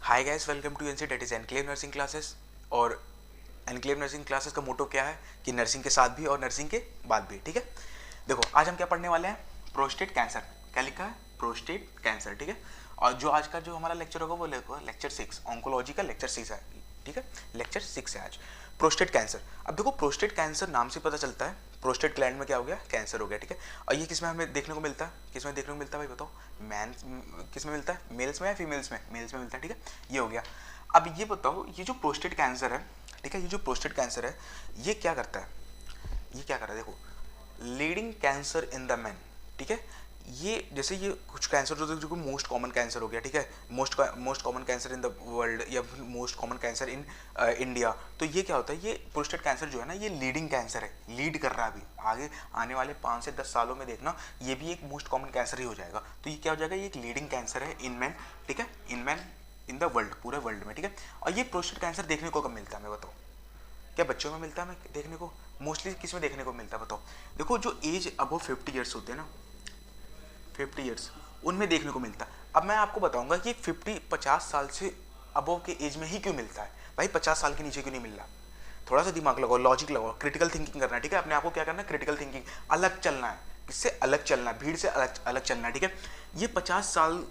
Hi guys, welcome to NC that is Enclave Nursing Classes. और Enclave Nursing Classes का motto क्या है कि नर्सिंग के साथ भी और नर्सिंग के बाद भी। ठीक है, देखो आज हम क्या पढ़ने वाले हैं, प्रोस्टेट कैंसर। क्या लिखा है? Prostate cancer. ठीक है, और जो आज का जो हमारा लेक्चर होगा वो लेक्चर 6 ऑन्कोलॉजी का लेक्चर 6 है। ठीक है, लेक्चर 6 है आज प्रोस्टेट कैंसर। अब देखो प्रोस्टेट कैंसर नाम से पता चलता है प्रोस्टेट ग्लैंड में क्या हो गया, कैंसर हो गया। ठीक है, और ये किस में हमें देखने को मिलता है, किस में देखने को मिलता है भाई बताओ? मैन किस में मिलता है, मेल्स में या फीमेल्स में? मेल्स में मिलता है। ठीक है, ये हो गया। अब ये बताओ, ये जो प्रोस्टेट कैंसर है, ठीक है, ये जो प्रोस्टेट कैंसर है ये क्या करता है, ये क्या कर रहा है? देखो leading cancer in the man. ठीक है, ये जैसे ये कुछ कैंसर जो मोस्ट कॉमन कैंसर हो गया। ठीक है, most common cancer in the world या most common cancer in India. तो ये क्या होता है, ये प्रोस्टेट कैंसर जो है ना, ये लीडिंग कैंसर है, लीड कर रहा है अभी। आगे आने वाले 5 से 10 सालों में देखना ये भी एक मोस्ट कॉमन कैंसर ही हो जाएगा। तो ये क्या हो जाएगा, ये एक लीडिंग कैंसर है इन मैन। ठीक है, in man in the world, पूरे वर्ल्ड में। ठीक है, और ये प्रोस्टेट कैंसर देखने को कब मिलता है मैं बताओ? क्या बच्चों में मिलता है हमें देखने को? मोस्टली किस में देखने को मिलता है बताओ? देखो जो एज अबव 50 ईयर्स होते हैं ना, 50 ईयर्स, उनमें देखने को मिलता है। अब मैं आपको बताऊंगा कि 50 साल से अबव के एज में ही क्यों मिलता है भाई, 50 साल के नीचे क्यों नहीं मिल रहा? थोड़ा सा दिमाग लगाओ, लॉजिक लगाओ, क्रिटिकल थिंकिंग करना है। ठीक है, अपने आप को क्या करना है, क्रिटिकल थिंकिंग, अलग चलना है। किससे अलग चलना है? भीड़ से अलग अलग चलना है। ठीक है, ये 50 साल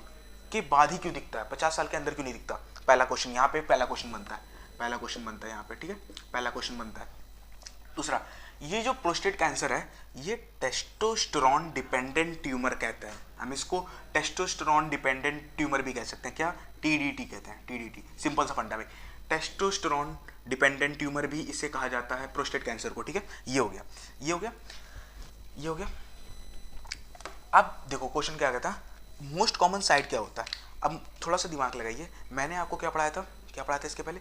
के बाद ही क्यों दिखता है, 50 साल के अंदर क्यों नहीं दिखता? पहला क्वेश्चन यहाँ पे, पहला क्वेश्चन बनता है, पहला क्वेश्चन बनता है यहाँ पे। ठीक है, पहला क्वेश्चन बनता है। दूसरा, ये जो प्रोस्टेट कैंसर है ये टेस्टोस्टेरोन डिपेंडेंट ट्यूमर कहते हैं। हम इसको टेस्टोस्टेरोन डिपेंडेंट ट्यूमर भी कह सकते हैं। क्या? टीडीटी कहते हैं, टीडीटी, सिंपल सा फंडा में। टेस्टोस्टेरोन डिपेंडेंट ट्यूमर भी इसे कहा जाता है प्रोस्टेट कैंसर को। ठीक है, ये हो गया, ये हो गया, ये हो गया। अब देखो क्वेश्चन क्या कहता है, मोस्ट कॉमन साइट क्या होता है? अब थोड़ा सा दिमाग लगाइए, मैंने आपको क्या पढ़ाया था, क्या पढ़ाया था इसके पहले?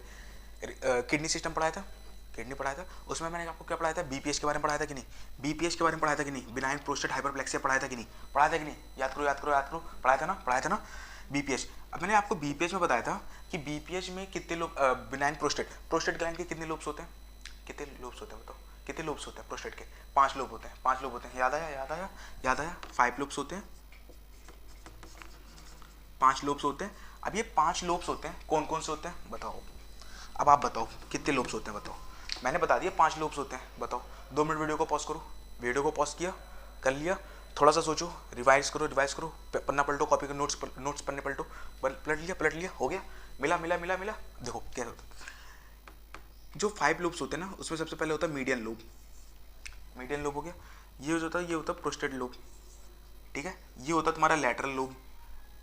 किडनी सिस्टम पढ़ाया था, किडनी पढ़ाया था। उसमें मैंने आपको क्या पढ़ाया था, बीपीएच के बारे में पढ़ाया था कि नहीं? बीपीएच के बारे में पढ़ाया था कि नहीं? बिनाइन प्रोस्टेट हाइपरप्लेक्सिया पढ़ाया था कि नहीं? पढ़ाया था कि नहीं? याद करो याद करो याद करो, पढ़ाया था ना, पढ़ाया था ना बीपीएच। अब मैंने आपको बीपीएच में बताया था कि बीपीएच में कितने लोग, बिनाइन प्रोस्टेट, प्रोस्टेट ग्लैंड के कितने लोब्स होते हैं? कितने लोब्स होते हैं बताओ? कितने लोब्स होते हैं प्रोस्टेट के? 5 लोब होते हैं, 5 लोब होते हैं। याद आया, याद आया, याद आया? 5 लोब्स होते हैं, 5 लोब्स होते हैं। अब ये 5 लोब्स होते हैं, कौन कौन से होते हैं बताओ? अब आप बताओ कितने लोब्स होते हैं बताओ? मैंने बता दिया 5 लोब्स होते हैं, बताओ। 2 मिनट वीडियो को पॉज करो, वीडियो को पॉज किया, कर लिया, थोड़ा सा सोचो, रिवाइज करो, रिवाइज करो, पन्ना पलटो, कॉपी के नोट्स पन्ने पलटो, पलट लिया, हो गया, मिला मिला मिला मिला। देखो क्या होता है, जो 5 लोब्स होते हैं ना, उसमें सबसे पहले होता है मीडियन लोब। मीडियन लोब हो गया, ये जो होता है ये होता है प्रोस्टेट लोब। ठीक है, ये होता है तुम्हारा लैटरल लोब,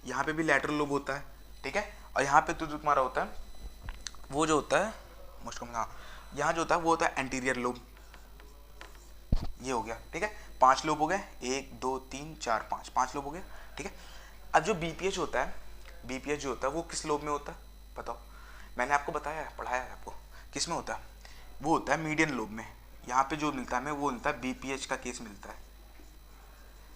यहाँ पे भी लैटरल लोब होता है। ठीक है, और यहाँ पे तो जो तुम्हारा होता है वो जो होता है मोस्ट कॉमन, हाँ, यहाँ जो होता है वो होता है एंटीरियर लोब। ये हो गया। ठीक है, 5 लोब हो गए, 1 2 3 4 5, 5 लोब हो गए। ठीक है, अब जो बीपीएच होता है, बीपीएच जो होता है वो किस लोब में होता है बताओ? मैंने आपको बताया है, पढ़ाया है आपको, किस में होता है? वो होता है मीडियन लोब में। यहाँ पे जो मिलता है हमें वो मिलता है बीपीएच का केस मिलता है।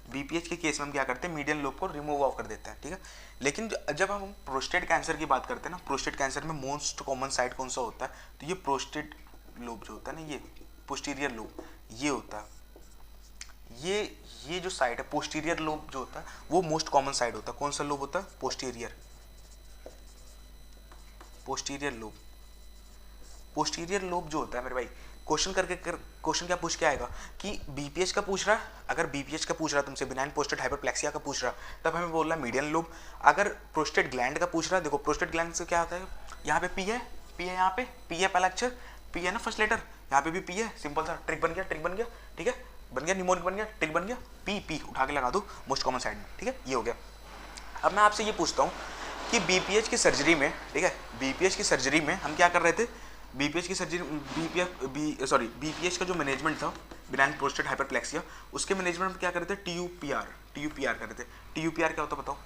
बीपीएच के केस में हम क्या करते हैं, मीडियन लोब को रिमूव ऑफ कर देते हैं। ठीक है, लेकिन जब हम प्रोस्टेट कैंसर की बात करते हैं ना, प्रोस्टेट कैंसर में मोस्ट कॉमन साइट कौन सा होता है? तो ये प्रोस्टेट लोब जो होता है ना, ये पोस्टीरियर लोब, ये होता है। ये जो साइड है पोस्टीरियर लोब जो होता है वो मोस्ट कॉमन साइड होता है। कौन सा लोब होता है? Posterior, posterior lobe. Posterior lobe जो होता है मेरे भाई, क्वेश्चन करके क्वेश्चन क्या पूछ के आएगा कि बीपीएच का पूछ रहा है। अगर बीपीएच का पूछ रहा है तुमसे, बिनाइन प्रोस्टेट हाइपरप्लेक्सिया का पूछ रहा है, तब हमें बोलना मीडियन लोब। अगर प्रोस्टेट ग्लैंड का पूछ रहा है, देखो प्रोस्टेट ग्लैंड से क्या होता है, यहाँ पे पी है, पी है, यहाँ पे पी है, पहला अक्षर पी है ना, फर्स्ट लेटर, यहाँ पे भी पी है, सिंपल सा ट्रिक बन गया, ट्रिक बन गया। ठीक है, बन गया, निमोनिक बन गया, ट्रिक बन गया, पी पी उठा के लगा दो मोस्ट कॉमन साइड में। ठीक है, ये हो गया। अब मैं आपसे ये पूछता हूँ कि बीपीएच की सर्जरी में, ठीक है, बीपीएच की सर्जरी में हम क्या कर रहे थे? बीपीएच की सर्जरी, बीपीएच का जो मैनेजमेंट था, बिनाइन प्रोस्टेट हाइपरप्लेक्सिया, उसके मैनेजमेंट में क्या कर रहे थे? टीयूपीआर, टीयूपीआर कर रहे थे। टीयूपीआर क्या होता है बताओ?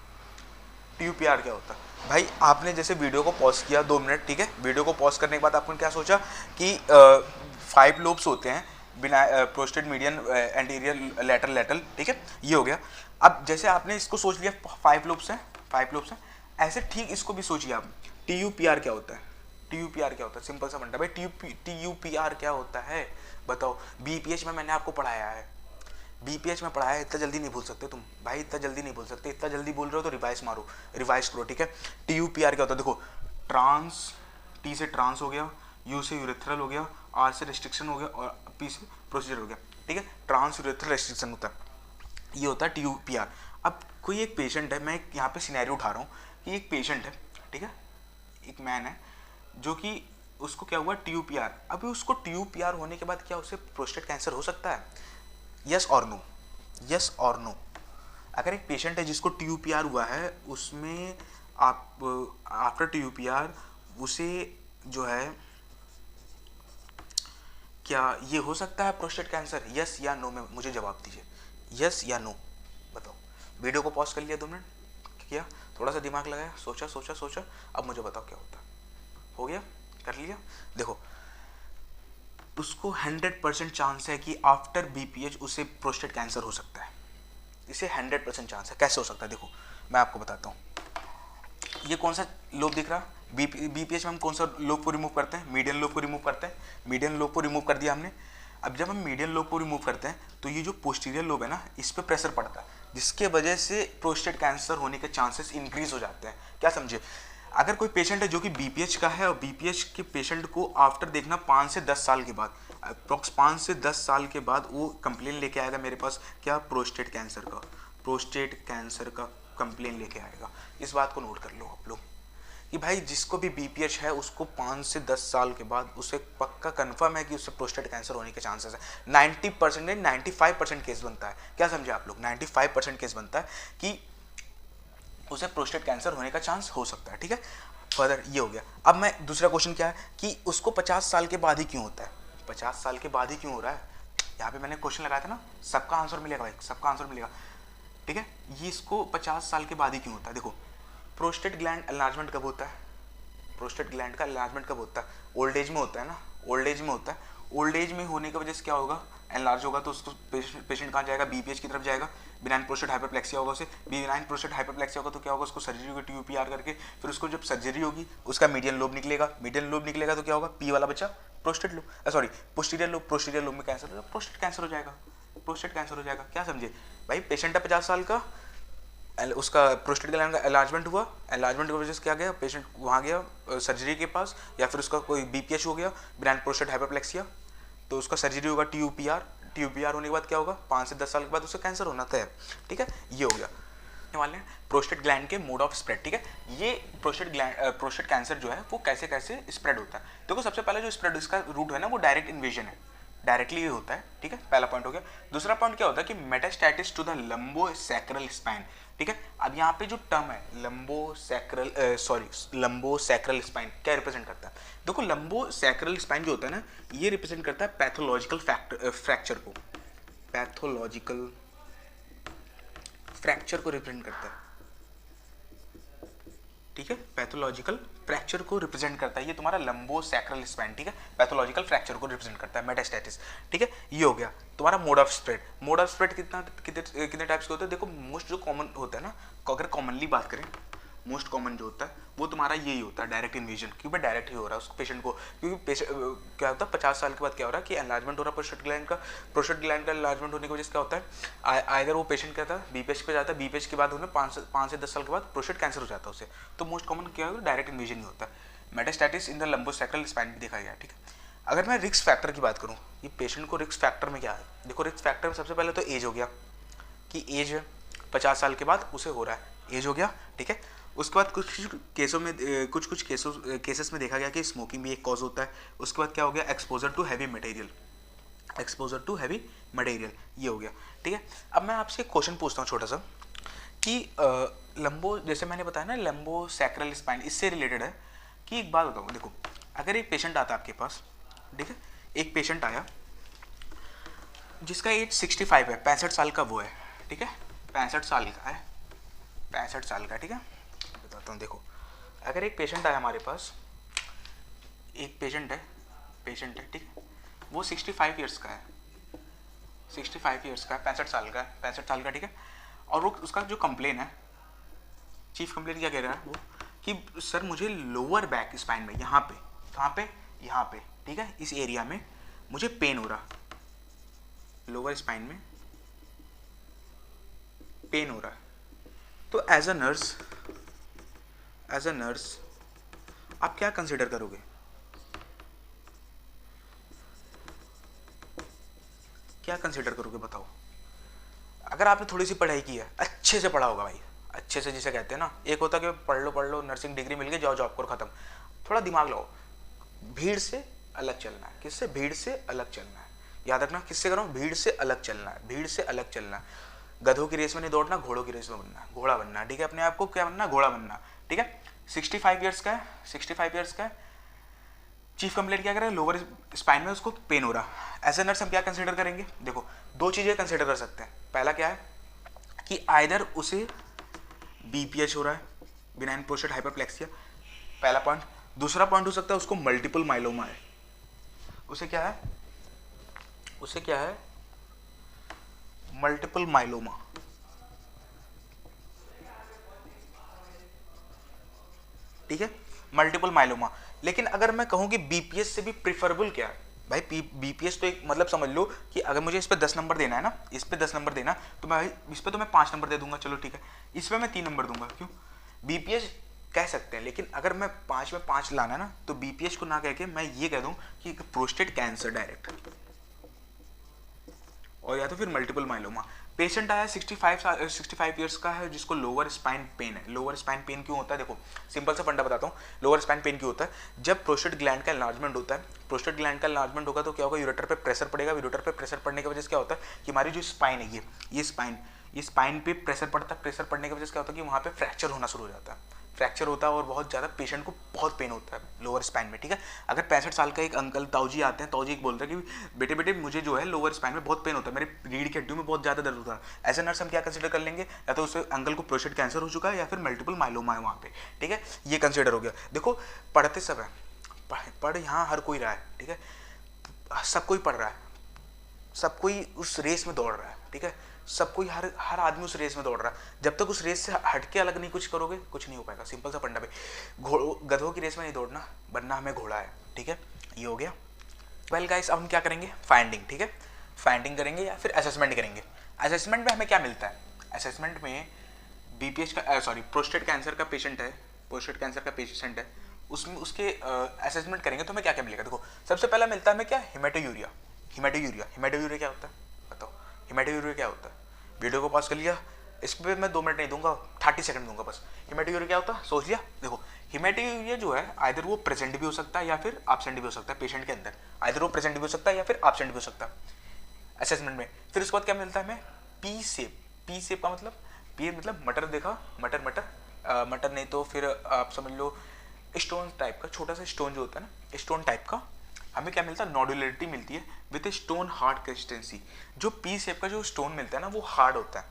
टीयूपीआर क्या होता है भाई? आपने जैसे वीडियो को पॉज किया 2 मिनट, ठीक है, वीडियो को पॉज करने के बाद आपने क्या सोचा कि 5 लोब्स होते हैं, बिना prostate, median, anterior, lateral, lateral. ठीक है, ये हो गया। अब जैसे आपने इसको सोच लिया 5 लोब्स हैं, 5 लोब्स हैं, ऐसे ठीक इसको भी सोचिए आप। टीयूपीआर क्या होता है? टीयूपीआर क्या होता है? सिंपल सा फंडा भाई, टीयूपीआर क्या होता है बताओ? बीपीएच में मैंने आपको पढ़ाया है, बीपीएच में पढ़ाया है, इतना जल्दी नहीं भूल सकते तुम भाई, इतना जल्दी नहीं भूल सकते। इतना जल्दी बोल रहे हो तो रिवाइज मारो, रिवाइज करो। ठीक है, टीयूपीआर क्या होता है? देखो ट्रांस, टी से ट्रांस हो गया, यू से यूरेथ्रल हो गया, आर से रेस्ट्रिक्शन हो गया और पी से प्रोसीजर हो गया, ठीक है। ट्रांस यूरेथ्रल रेस्ट्रिक्शन होता है, ये होता है TUPR। अब कोई एक पेशेंट है, मैं यहाँ पे सिनेरियो उठा रहा हूँ कि एक पेशेंट है, ठीक है, एक मैन है जो कि उसको क्या हुआ TUPR। अभी उसको TUPR होने के बाद क्या उसे प्रोस्टेट कैंसर हो सकता है? यस और नो, यस और नो। अगर एक पेशेंट है जिसको TUPR हुआ है, उसमें आप आफ्टर TUPR उसे जो है क्या ये हो सकता है प्रोस्टेट कैंसर? यस या नो में मुझे जवाब दीजिए, यस या नो, बताओ। वीडियो को पॉज कर लिया 2 मिनट, किया, थोड़ा सा दिमाग लगाया, सोचा सोचा सोचा, अब मुझे बताओ क्या होता है। हो गया, कर लिया। देखो उसको 100% चांस है कि आफ्टर BPH उसे प्रोस्टेट कैंसर हो सकता है, इसे 100% चांस है। कैसे हो सकता है? देखो मैं आपको बताता हूँ। ये कौन सा लोब दिख रहा? BPH में हम कौन सा लोब को रिमूव करते हैं? मीडियन लोब को रिमूव करते हैं। मीडियन लोब को रिमूव कर दिया हमने। अब जब हम मीडियन लोब को रिमूव करते हैं तो ये जो पोस्टीरियर लोब है ना, इस पे प्रेशर पड़ता है, जिसके वजह से प्रोस्टेट कैंसर होने के चांसेस इंक्रीज हो जाते हैं। क्या समझे? अगर कोई पेशेंट है जो कि BPH का है और BPH के पेशेंट को आफ्टर देखना 5 से 10 साल के बाद, अप्रोक्स 5 से 10 साल के बाद वो कंप्लेन लेके आएगा मेरे पास, क्या? प्रोस्टेट कैंसर का, प्रोस्टेट कैंसर का कंप्लेन लेके आएगा। इस बात को नोट कर लो आप लोग कि भाई जिसको भी BPH है उसको 5 से 10 साल के बाद उसे पक्का कंफर्म है कि उससे प्रोस्टेट कैंसर होने के चांसेस है। 90% नहीं 95% केस बनता है। क्या समझे आप लोग? 95% केस बनता है कि उसे प्रोस्टेट कैंसर होने का चांस हो सकता है, ठीक है। फर्दर ये हो गया। अब मैं दूसरा क्वेश्चन क्या है कि उसको 50 साल के बाद ही क्यों होता है? 50 साल के बाद ही क्यों हो रहा है? यहाँ पे मैंने क्वेश्चन लगाया था ना, सबका आंसर मिलेगा भाई, सबका आंसर मिलेगा, ठीक है। ये इसको 50 साल के बाद ही क्यों होता है? देखो प्रोस्टेट ग्लैंड एनलार्जमेंट कब होता है? प्रोस्टेट ग्लैंड का एनलार्जमेंट कब होता है? ओल्ड एज में होता है ना, ओल्ड एज में होता है। ओल्ड एज में होने की वजह से क्या होगा? एनलार्ज होगा तो उसको पेशेंट कहाँ जाएगा? BPH की तरफ जाएगा। बिनाइन प्रोस्टेट हाइपरप्लेक्सिया होगा उसे, बिनाइन प्रोस्टेट हाइपरप्लेक्सिया होगा तो क्या होगा? उसको सर्जरी होगी TUPR करके, फिर उसको जब सर्जरी होगी उसका मीडियन लोब निकलेगा, मीडियन लोब निकलेगा तो क्या होगा? P वाला बच्चा prostate lobe, sorry posterior lobe, posterior lobe में कैंसर होगा, प्रोस्टेट कैंसर हो जाएगा, प्रोस्टेट कैंसर हो जाएगा। क्या समझे भाई? पेशेंट है 50 साल का, उसका प्रोस्टेट ग्लैंड का एनलार्जमेंट हुआ, एनलार्जमेंट की वजह से क्या गया? पेशेंट वहाँ गया सर्जरी के पास, या फिर उसका कोई BPH हो गया, बिनाइन प्रोस्टेट हाइपरप्लेक्सिया, तो उसका सर्जरी होगा TUPR होने के बाद क्या होगा? 5 से 10 साल के बाद उससे कैंसर होना तय है, ठीक है। ये हो गया वाले प्रोस्टेट ग्लैंड के मोड ऑफ स्प्रेड, ठीक है। ये प्रोस्टेट कैंसर जो है वो कैसे कैसे स्प्रेड होता है? देखो सबसे पहले जो स्प्रेड इसका रूट है ना वो डायरेक्ट इन्वेजन है, डायरेक्टली ये होता है, ठीक है। पहला पॉइंट हो गया। दूसरा पॉइंट क्या होता है कि मेटास्टैटिस टू द लंबोसैक्रल स्पाइन, ठीक है। अब यहाँ पे जो टर्म है लंबोसैक्रल स्पाइन क्या रिप्रेजेंट करता है? देखो लंबोसैक्रल स्पाइन जो होता है ना, ये रिप्रेजेंट करता है पैथोलॉजिकल फ्रैक्चर को, पैथोलॉजिकल फ्रैक्चर को रिप्रेजेंट करता है, ठीक है। पैथोलॉजिकल फ्रैक्चर को रिप्रेजेंट करता है ये तुम्हारा लंबोसैक्रल स्पाइन, ठीक है। पैथोलॉजिकल फ्रैक्चर को रिप्रेजेंट करता है, मेटास्टैटिस, ठीक है। ये हो गया तुम्हारा mode of spread. Mode of spread कितने टाइप्स के होते हैं? देखो मोस्ट जो कॉमन होता है ना, अगर कॉमनली बात करें, मोस्ट कॉमन जो होता है वो तुम्हारा यही होता है, डायरेक्ट इन्वेजन, क्योंकि डायरेक्ट ही हो रहा है उस पेशेंट को, क्योंकि पेशेंट क्या होता है 50 साल के बाद क्या हो रहा है कि एनलार्जमेंट हो रहा है प्रोस्टेट ग्लैंड का एनलार्जमेंट होने की वजह से क्या होता है, अगर वो पेशेंट क्या था BPH पे जाता है, BPH के बाद उन्हें 5 से 10 साल के बाद प्रोस्टेट कैंसर हो जाता है उसे, तो मोस्ट कॉमन क्या है? डायरेक्ट इन्वेजन ही होता है। मेटास्टैटिस इन द लंबोसैक्रल स्पाइन भी देखा गया, ठीक है। अगर मैं रिस्क फैक्टर की बात करूँ, ये पेशेंट को रिस्क फैक्टर में क्या है? देखो रिस्क फैक्टर में सबसे पहले तो एज हो गया कि एज 50 साल के बाद उसे हो रहा है, एज हो गया, ठीक है। उसके बाद कुछ केसों में केसेस में देखा गया कि स्मोकिंग भी एक कॉज होता है। उसके बाद क्या हो गया? Exposure to heavy material, exposure to heavy material, ये हो गया, ठीक है। अब मैं आपसे एक क्वेश्चन पूछता हूँ छोटा सा कि जैसे मैंने बताया ना लंबोसैक्रल स्पाइन, इससे रिलेटेड है कि एक बात बताऊँ। देखो अगर एक पेशेंट आता है आपके पास, ठीक है, एक पेशेंट आया जिसका एज 65 है, 65 साल का वो है, ठीक है, 65 साल का है, 65 साल का, ठीक है। बताता हूँ, देखो अगर एक पेशेंट आया हमारे पास, एक पेशेंट है, ठीक है, वो 65 ईयर्स का है, 65 ईयर्स का है, 65 साल का है, 65 साल का, ठीक है। और वो उसका जो कंप्लेन है, चीफ कंप्लेन क्या कह रहा है वो कि सर मुझे लोअर बैक स्पाइन में, यहाँ पे, कहाँ पे? यहाँ पे, ठीक है, इस एरिया में मुझे पेन हो रहा, लोअर स्पाइन में पेन हो रहा है। तो एज अ नर्स आप क्या कंसिडर करोगे? क्या कंसिडर करोगे बताओ? अगर आपने थोड़ी सी पढ़ाई की है, अच्छे से पढ़ा होगा भाई, अच्छे से, जिसे कहते हैं ना, एक होता है कि पढ़ लो नर्सिंग डिग्री मिल गई, जाओ जॉब करो, खत्म। थोड़ा दिमाग लगाओ, भीड़ से अलग चलना है। किससे? भीड़ से अलग चलना है। याद रखना, किससे करो? भीड़ से अलग चलना है, भीड़ से अलग चलना है। गधों की रेस में नहीं दौड़ना, घोड़ों की रेस में बनना, घोड़ा बनना, ठीक है? अपने आप को क्या बनना? घोड़ा बनना, ठीक है? 65 ईयर्स का है, 65 ईयर्स का है। चीफ कंप्लेंट क्या कर रहा है? लोअर स्पाइन में उसको पेन हो रहा। एज ए नर्स हम क्या कंसिडर करेंगे? देखो, दो चीजें कंसिडर कर सकते हैं। पहला क्या है कि आइदर उसे बीपीएच हो रहा है, बिनाइन प्रोस्टेट हाइपरप्लेक्सिया, पहला पॉइंट। दूसरा पॉइंट हो सकता है उसको मल्टीपल माइलोमा है। उसे क्या है? उसे क्या है? मल्टीपल माइलोमा, ठीक है? Multiple myeloma. लेकिन अगर मैं कहूं कि बीपीएस से भी प्रिफरेबल क्या है भाई, बीपीएस तो एक मतलब समझ लो कि अगर मुझे इस पे 10 नंबर देना है ना, इस पे 10 नंबर देना, तो मैं भाई इस पे तो मैं 5 नंबर दे दूंगा, चलो ठीक है। इस पे मैं 3 नंबर दूंगा, क्यों? बीपीएस कह सकते हैं, लेकिन अगर मैं 5 में 5 लाना ना, तो बीपीएस को ना कह के मैं ये कह दूं कि प्रोस्टेट कैंसर डायरेक्ट, और या तो फिर मल्टीपल माइलोमा। पेशेंट आया 65 ईयर्स का है, जिसको लोअर स्पाइन पेन है। लोअर स्पाइन पेन क्यों होता है? देखो, सिंपल सा फंडा बताता हूँ। लोअर स्पाइन पेन क्यों होता है? जब प्रोस्टेट ग्लैंड का एनलार्जमेंट होता है, प्रोस्टेट ग्लैंड का एनलार्जमेंट होगा तो क्या होगा? यूरेटर पे प्रेशर पड़ेगा। यूरेटर पे प्रेशर पड़ने की वजह से क्या होता है कि हमारी जो स्पाइन है, ये स्पाइन पे प्रेशर पड़ता है। प्रेशर पड़ने की वजह से क्या होता है कि वहाँ पे फ्रैक्चर होना शुरू हो जाता है। फ्रैक्चर होता है और बहुत ज़्यादा पेशेंट को बहुत पेन होता है लोअर स्पाइन में, ठीक है? अगर 65 साल का एक अंकल ताऊजी आते हैं, ताऊजी बोलते हैं कि बेटे बेटे मुझे जो है लोअर स्पाइन में बहुत पेन होता है, मेरे रीढ़ की हड्डियों में बहुत ज़्यादा दर्द होता है। एज ए नर्स हम क्या कंसिडर कर लेंगे? या तो उस अंकल को प्रोस्टेट कैंसर हो चुका है या फिर मल्टीपल माइलोमा है वहाँ पे, ठीक है? ये कंसिडर हो गया। देखो, पढ़ते सब है, पढ़ यहाँ हर कोई रहा है, ठीक है? सब कोई पढ़ रहा है, सब कोई उस रेस में दौड़ रहा है, ठीक है? सब कोई, हर आदमी उस रेस में दौड़ रहा है। जब तक उस रेस से हट के अलग नहीं कुछ करोगे, कुछ नहीं हो पाएगा। सिंपल सा फंडा पे, गधों की रेस में नहीं दौड़ना, बनना हमें घोड़ा है, ठीक है? ये हो गया। वेल गाइस, अब हम क्या करेंगे? फाइंडिंग, ठीक है? फाइंडिंग करेंगे या फिर असेसमेंट करेंगे। असेसमेंट में हमें क्या मिलता है? असेसमेंट में बीपीएच का प्रोस्टेट कैंसर का पेशेंट है, प्रोस्टेट कैंसर का पेशेंट है, उसमें उसके असेसमेंट करेंगे तो हमें क्या क्या मिलेगा? देखो, सबसे पहला मिलता है हमें क्या? हिमेटोयूरिया। हिमेटोयूरिया क्या होता है? बताओ, हिमेटोयूरिया क्या होता है? वीडियो को पॉज कर लिया, इस पर मैं 2 मिनट नहीं दूंगा, 30 सेकंड दूंगा बस। हिमेटोयूरिया क्या होता है? सोच लिया। देखो, हिमेटोयूरिया जो है, आइदर वो प्रेजेंट भी हो सकता है या फिर एब्सेंट भी हो सकता है पेशेंट के अंदर। आइदर वो प्रेजेंट भी हो सकता है या फिर एब्सेंट भी हो सकता है असेसमेंट में। फिर उसके बाद क्या मिलता है हमें? P shape. पी शेप का मतलब, पी मतलब मटर, देखा? मटर मटर मटर नहीं तो फिर आप समझ लो स्टोन टाइप का, छोटा सा स्टोन जो होता है ना, स्टोन टाइप का। हमें क्या मिलता है? नॉडुलरिटी मिलती है विद स्टोन हार्ड कंसिस्टेंसी। जो पी शेप का जो स्टोन मिलता है ना, वो हार्ड होता है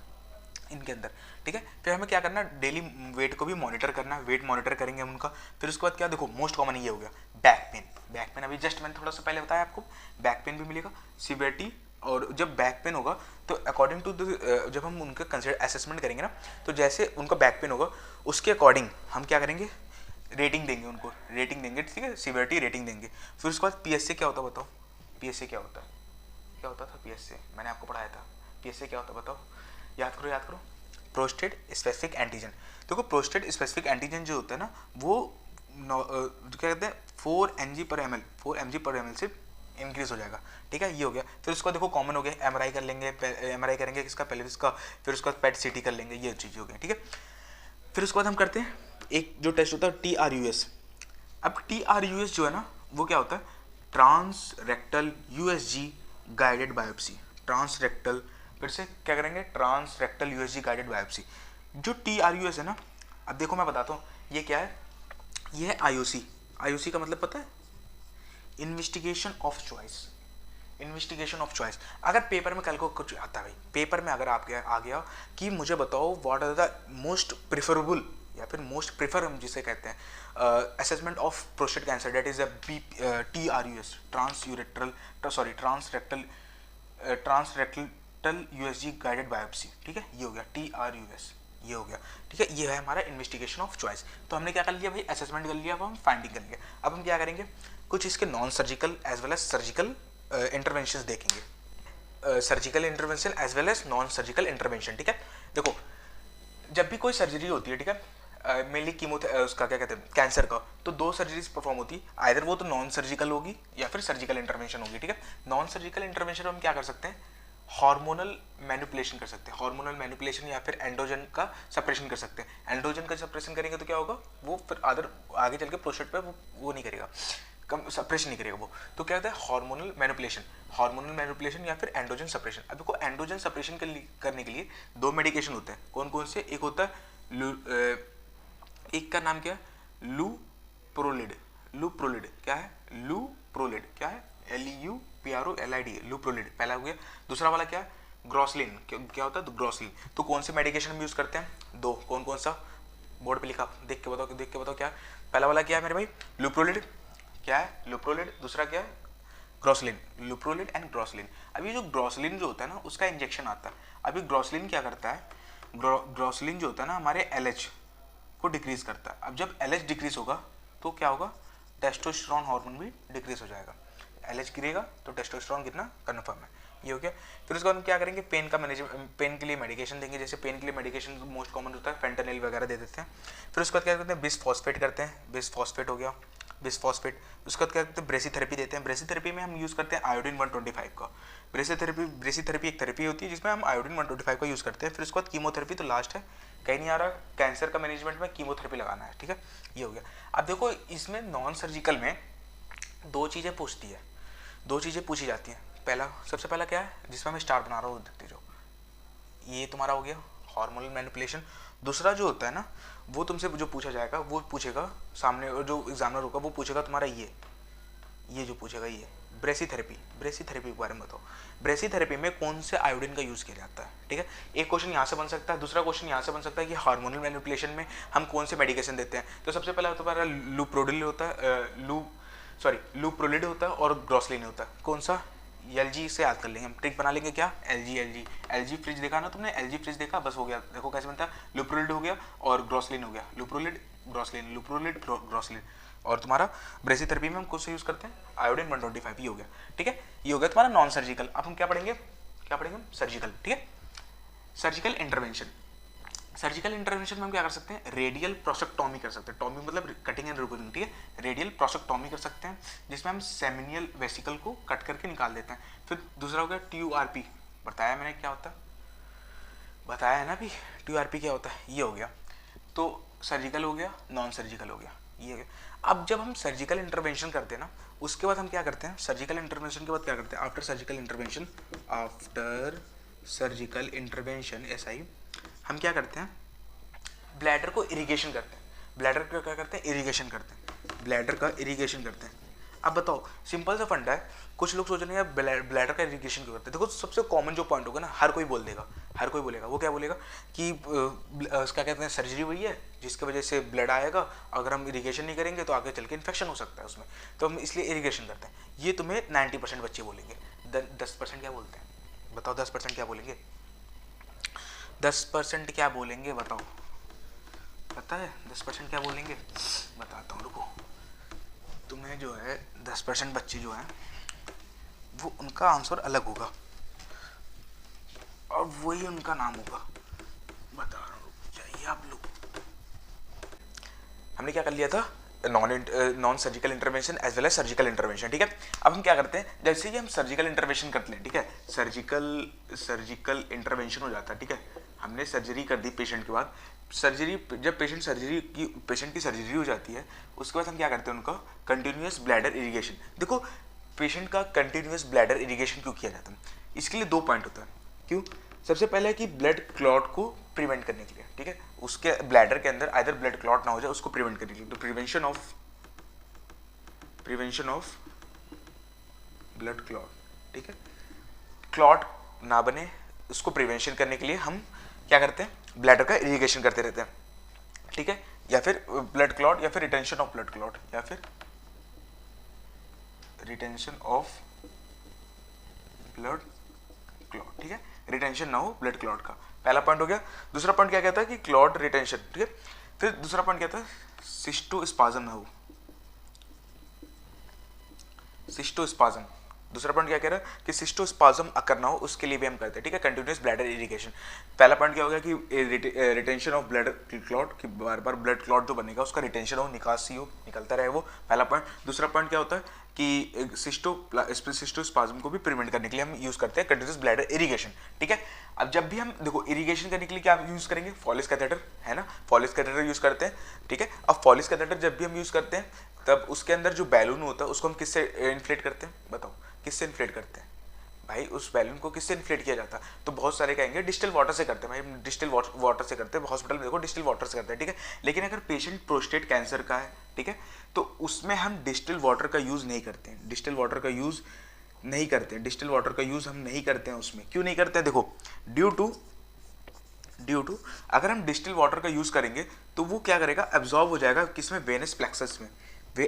इनके अंदर, ठीक है? फिर हमें क्या करना? डेली वेट को भी मॉनिटर करना है, वेट मॉनिटर करेंगे हम उनका। फिर उसके बाद क्या? देखो, मोस्ट कॉमन ये हो गया बैक पेन। बैक पेन अभी जस्ट मैंने थोड़ा सा पहले बताया आपको, बैक पेन भी मिलेगा, सीवियरिटी। और जब बैक पेन होगा तो अकॉर्डिंग टू जब हम उनका कंसिडर असेसमेंट करेंगे ना, तो जैसे उनका बैक पेन होगा उसके अकॉर्डिंग हम क्या करेंगे? रेटिंग देंगे उनको, रेटिंग देंगे, ठीक है? सीवियरिटी रेटिंग देंगे। फिर उसके बाद पीएसए क्या होता है बताओ? पीएसए क्या होता है? क्या होता था पीएसए? मैंने आपको पढ़ाया था। पीएसए क्या होता है बताओ? याद करो, याद करो। Prostate specific antigen. देखो, प्रोस्टेट स्पेसिफिक एंटीजन जो होता है ना, वो क्या कहते हैं, 4 mg पर ml से इंक्रीज हो जाएगा, ठीक है? ये हो गया। फिर उसका देखो कॉमन हो गया, एमआरआई कर लेंगे, एमआरआई करेंगे किसका? पेल्विस का। फिर उसका पेट सीटी कर लेंगे, ये चीज़ हो गई, ठीक है? फिर उसके बाद हम करते हैं एक जो टेस्ट होता है TRUS। अब TRUS जो है ना, वो क्या होता है? Trans rectal USG guided biopsy. Trans rectal, फिर से क्या करेंगे? Trans rectal USG guided biopsy. जो TRUS है ना, अब देखो मैं बताता हूँ ये क्या है। ये है IOC। IOC का मतलब पता है? Investigation of choice. Investigation of choice. अगर पेपर में कल को कुछ आता है भाई, पेपर में अगर आप आ गया कि मुझे बताओ what are the most preferable या फिर मोस्ट प्रिफर हम जिसे कहते हैं assessment of prostate cancer, that is a TRUS, trans rectal USG guided biopsy, ठीक है? ये हो गया TRUS, ये हो गया, ठीक है? ये है हमारा इन्वेस्टिगेशन ऑफ चॉइस। तो हमने क्या कर लिया भाई? असेसमेंट कर लिया, अब हम फाइंडिंग कर लिया। अब हम क्या करेंगे? कुछ इसके non surgical as well as surgical intervention देखेंगे। Surgical intervention as well as non surgical intervention, ठीक है? देखो, जब भी कोई सर्जरी होती है, ठीक है, मेनली उसका क्या कहते हैं कैंसर का, तो 2 सर्जरीज परफॉर्म होती है, आइदर वो तो नॉन सर्जिकल होगी या फिर सर्जिकल इंटरवेंशन होगी, ठीक है। नॉन सर्जिकल इंटरवेंशन में हम क्या कर सकते हैं, हार्मोनल मैनिपुलेशन कर सकते हैं, हार्मोनल मैनिपुलेशन या फिर एंड्रोजन का सप्रेशन कर सकते हैं। एंड्रोजन का सप्रेशन करेंगे तो क्या होगा, वो फिर आगे चल के प्रोस्टेट पे वो नहीं करेगा, कम सप्रेशन नहीं करेगा वो, तो क्या होता है हार्मोनल मैनिपुलेशन या फिर एंड्रोजन सप्रेशन। अब देखो एंड्रोजन सप्रेशन करने के लिए 2 मेडिकेशन होते हैं, कौन कौन से, एक होता है एक का नाम क्या है लूप्रोलिड, क्या है लूप्रोलिड, क्या है LUPROLID, लूप्रोलिड पहला हो गया। दूसरा वाला क्या है ग्रोसलिन, क्या होता है तो ग्रोसलिन। तो कौन से मेडिकेशन हम यूज करते हैं, 2, कौन सा, बोर्ड पे लिखा, देख के बताओ क्या है। पहला वाला क्या है मेरे भाई लूप्रोलिड, क्या है लूप्रोलिड, दूसरा क्या है ग्रोसलिन, लूप्रोलिड एंड ग्रोसलिन। अभी जो ग्रोसलिन जो होता है ना उसका इंजेक्शन आता है। अभी ग्रोसलिन क्या करता है, ग्रोसलिन जो होता है ना हमारे LH को डिक्रीज करता है। अब जब LH डिक्रीज होगा तो क्या होगा, टेस्टोस्टेरोन हार्मोन भी डिक्रीज हो जाएगा। LH गिरेगा तो टेस्टोस्टेरोन गिरना कन्फर्म है, ये हो गया। फिर उसके बाद हम क्या करेंगे, पेन का मैनेजमेंट, पेन के लिए मेडिकेशन देंगे। जैसे पेन के लिए मेडिकेशन मोस्ट कॉमन होता है फेंटानिल वगैरह दे देते हैं। फिर उसके बाद क्या करते हैं बिसफॉस्फेट करते हैं, बिसफॉस्फेट हो गया बिसफॉस्फेट। उसके बाद क्या करते हैं ब्रेसीथेरेपी देते हैं। ब्रेसीथेरेपी में हम यूज़ करते हैं आयोडीन 125 का। ब्रेसीथेरेपी एक थेरेपी होती है जिसमें हम आयोडीन 125 का यूज़ करते हैं। फिर उसके बाद कीमोथेरेपी तो लास्ट है, कहीं नहीं आ रहा, कैंसर का मैनेजमेंट में कीमोथेरेपी लगाना है, ठीक है, ये हो गया। अब देखो इसमें नॉन सर्जिकल में 2 चीज़ें पूछती है, 2 चीज़ें पूछी जाती हैं। सबसे पहला क्या है जिसमें मैं स्टार बना रहा हूँ, देखते जाओ, ये तुम्हारा हो गया हार्मोनल मैनिपुलेशन। दूसरा जो होता है ना वो तुमसे जो पूछा जाएगा वो पूछेगा सामने जो एग्जामिनर होगा, वो पूछेगा तुम्हारा ये जो पूछेगा ये ब्रेसीथेरेपी के बारे में बताओ, ब्रेसीथेरेपी में कौन से आयोडीन का यूज़ किया जाता है, ठीक है। एक क्वेश्चन यहाँ से बन सकता है, दूसरा क्वेश्चन यहाँ से बन सकता है कि हार्मोनल मैनिपुलेशन में हम कौन से मेडिकेशन देते हैं। तो सबसे पहला तुम्हारा लूप्रोलिड होता है और ग्रोसलिन होता है, कौन सा LG से याद कर लेंगे हम, ट्रिक बना लेंगे क्या LG फ्रिज देखा ना तुमने, LG फ्रिज देखा, बस हो गया। देखो कैसे बनता है, लूप्रोलिड हो गया और ग्रोसलिन हो गया, लूप्रोलिड ग्रोसलिन। और तुम्हारा ब्रेसीथेरेपी में हम कौन सा यूज करते हैं आयोडीन 125, ये हो गया, ठीक है, ये हो गया तुम्हारा नॉन सर्जिकल। अब हम क्या पढ़ेंगे हम सर्जिकल, ठीक है। सर्जिकल इंटरवेंशन में हम क्या कर सकते हैं, रेडियल प्रोस्टेक्टोमी कर सकते हैं। टॉमी मतलब कटिंग एंड रिमूविंग, ठीक है, रेडियल प्रोस्टेक्टोमी कर सकते हैं जिसमें हम सेमिनियल वेसिकल को कट करके निकाल देते हैं। फिर दूसरा हो गया TURP, बताया मैंने क्या होता है, बताया है ना अभी TURP क्या होता है, ये हो गया। तो सर्जिकल हो गया, नॉन सर्जिकल हो गया, ये हो गया। अब जब हम सर्जिकल इंटरवेंशन करते हैं ना उसके बाद हम क्या करते हैं, सर्जिकल इंटरवेंशन के बाद क्या करते हैं, आफ्टर सर्जिकल इंटरवेंशन SI हम क्या करते हैं, ब्लैडर को इरिगेशन करते हैं। ब्लैडर का क्या करते हैं, इरिगेशन करते हैं, ब्लैडर का इरिगेशन करते हैं। अब बताओ सिंपल सा फंडा है, कुछ लोग सोच रहे हैं ब्लैडर का इरिगेशन क्यों करते हैं। देखो सबसे कॉमन जो पॉइंट होगा ना, हर कोई बोलेगा, वो क्या बोलेगा कि उसका कहते हैं सर्जरी हुई है जिसकी वजह से ब्लड आएगा, अगर हम इरिगेशन नहीं करेंगे तो आगे चल के इन्फेक्शन हो सकता है उसमें, तो हम इसलिए इरिगेशन करते हैं। ये तुम्हें 90% बच्चे बोलेंगे। 10% क्या बोलते हैं, बताओ 10% क्या बोलेंगे, 10% क्या बोलेंगे बताओ, पता है 10% क्या बोलेंगे, बताता हूँ रुको। तुम्हें जो है 10% बच्चे जो हैं वो उनका आंसर अलग होगा और वही उनका नाम होगा, बता रहा हूँ, चाहिए आप लोग। हमने क्या कर लिया था, non surgical intervention as well as surgical intervention, ठीक है। अब हम क्या करते हैं, जैसे ही हम सर्जिकल इंटरवेंशन करते हैं, ठीक है, सर्जिकल इंटरवेंशन हो जाता है, ठीक है, हमने सर्जरी कर दी पेशेंट के बाद, जब पेशेंट की सर्जरी हो जाती है उसके बाद हम क्या करते हैं, उनका कंटिन्यूअस ब्लैडर इरिगेशन। देखो पेशेंट का कंटिन्यूअस ब्लैडर इरिगेशन क्यों किया जाता है, इसके लिए 2 पॉइंट होता है। क्यों, सबसे पहले है कि ब्लड क्लॉट को प्रिवेंट करने के लिए, ठीक है, उसके ब्लैडर के अंदर आइदर ब्लड क्लॉट ना हो जाए उसको प्रिवेंट करने के लिए, तो प्रिवेंशन ऑफ ब्लड क्लॉट, ठीक है, क्लॉट ना बने उसको प्रिवेंशन करने के लिए हम क्या करते हैं, ब्लैडर का इरिगेशन करते रहते हैं, ठीक है, या फिर ब्लड क्लॉट या फिर रिटेंशन ऑफ ब्लड क्लॉट या फिर रिटेंशन ऑफ ब्लड क्लॉट, ठीक है, रिटेंशन ना हो ब्लड क्लॉट का, पहला पॉइंट हो गया। दूसरा पॉइंट क्या कहता है कि क्लॉट रिटेंशन, ठीक है। फिर दूसरा पॉइंट कहता है सिस्टोस्पाज्म ना हो, सिस्टोस्पाज्म, दूसरा पॉइंट क्या कह रहा है कि सिस्टोस्पाज्म अकर ना हो उसके लिए भी हम करते हैं, ठीक है, कंटिन्यूस ब्लैडर इरिगेशन। पहला पॉइंट क्या हो गया कि रिटेंशन ऑफ ब्लड क्लॉट, कि बार बार ब्लड क्लॉट जो बनेगा उसका रिटेंशन हो, निकासी हो, निकलता रहे वो, पहला पॉइंट। दूसरा पॉइंट क्या होता है कि सिस्टोस्पाज्म को भी प्रिवेंट करने के लिए हम यूज करते हैं कंटिन्यूस ब्लैडर इरिगेशन, ठीक है। अब जब भी हम देखो इरिगेशन करने के लिए क्या यूज करेंगे, फॉलिस कैथेटर, है ना, फॉलिस कैथेटर यूज करते हैं, ठीक है। अब फॉलिस कैथेटर जब भी हम यूज करते हैं तब उसके अंदर जो बैलून होता है उसको हम किससे इन्फ्लेट करते हैं, बताओ किससे इन्फ्लेट करते हैं भाई, उस बैलून को किससे इन्फ्लेट किया जाता है, तो बहुत सारे कहेंगे डिस्टिल वाटर से करते हैं भाई, हम डिस्टिल वाटर से करते हैं, हॉस्पिटल में देखो डिस्टिल वाटर से करते हैं, ठीक है। लेकिन अगर पेशेंट प्रोस्टेट कैंसर का है, ठीक है, तो उसमें हम डिस्टिल वाटर का यूज नहीं करते हैं, डिस्टिल वाटर का यूज नहीं करते हैं, डिस्टिल वाटर का यूज हम नहीं करते हैं उसमें, क्यों नहीं करते हैं, देखो ड्यू टू अगर हम डिस्टिल वाटर का यूज करेंगे तो वो क्या करेगा, एब्जॉर्ब हो जाएगा किसमें, वेनस प्लेक्सस में,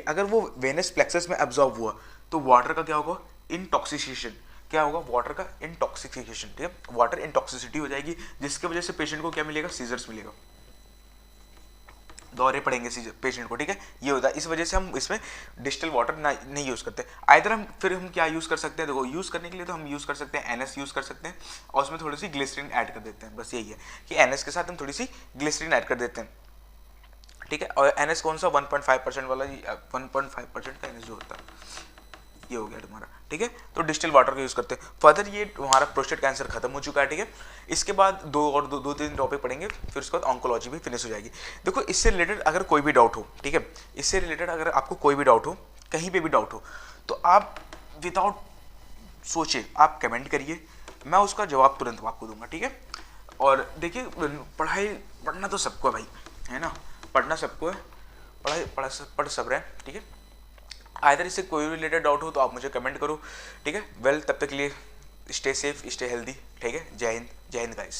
अगर वो वेनस प्लेक्सस में एब्जॉर्ब हुआ तो वाटर का क्या होगा, इंटॉक्सिकेशन, क्या होगा, वाटर का इंटॉक्सिफिकेशन, ठीक है, वाटर इंटॉक्सिसिटी हो जाएगी, जिसकी वजह से पेशेंट को क्या मिलेगा, सीजर्स मिलेगा, दौरे पड़ेंगे पेशेंट को, ठीक है, ये होता है। इस वजह से हम इसमें डिस्टिल वाटर नहीं यूज करते। आइदर हम फिर हम क्या यूज कर सकते हैं, देखो यूज करने के लिए तो हम यूज कर सकते हैं NS यूज कर सकते हैं और उसमें थोड़ी सी ग्लिसरीन ऐड कर देते हैं, बस यही है कि NS के साथ हम थोड़ी सी ग्लिसरीन ऐड कर देते हैं, ठीक है। और NS कौन सा 1.5% वाला, 1.5% का NS जो होता है, ये हो गया तुम्हारा, ठीक है। तो डिस्टिल वाटर का यूज करते हैं। फर्दर ये हमारा प्रोस्टेट कैंसर खत्म हो चुका है, ठीक है। इसके बाद दो तीन टॉपिक पढ़ेंगे, फिर उसके बाद ऑन्कोलॉजी भी फिनिश हो जाएगी। देखो इससे रिलेटेड अगर कोई भी डाउट हो, ठीक है, इससे रिलेटेड अगर आपको कोई भी डाउट हो, कहीं पे भी डाउट हो, तो आप विदाउट सोचे आप कमेंट करिए, मैं उसका जवाब तुरंत आपको दूंगा, ठीक है। और देखिए पढ़ना तो सबको है भाई, है ना, पढ़ना सबको है, पढ़ सब रहे, ठीक है। आइदर इससे कोई रिलेटेड डाउट हो तो आप मुझे कमेंट करो, ठीक है। वेल तब तक के लिए स्टे सेफ, स्टे हेल्दी, ठीक है। जय हिंद गाइस।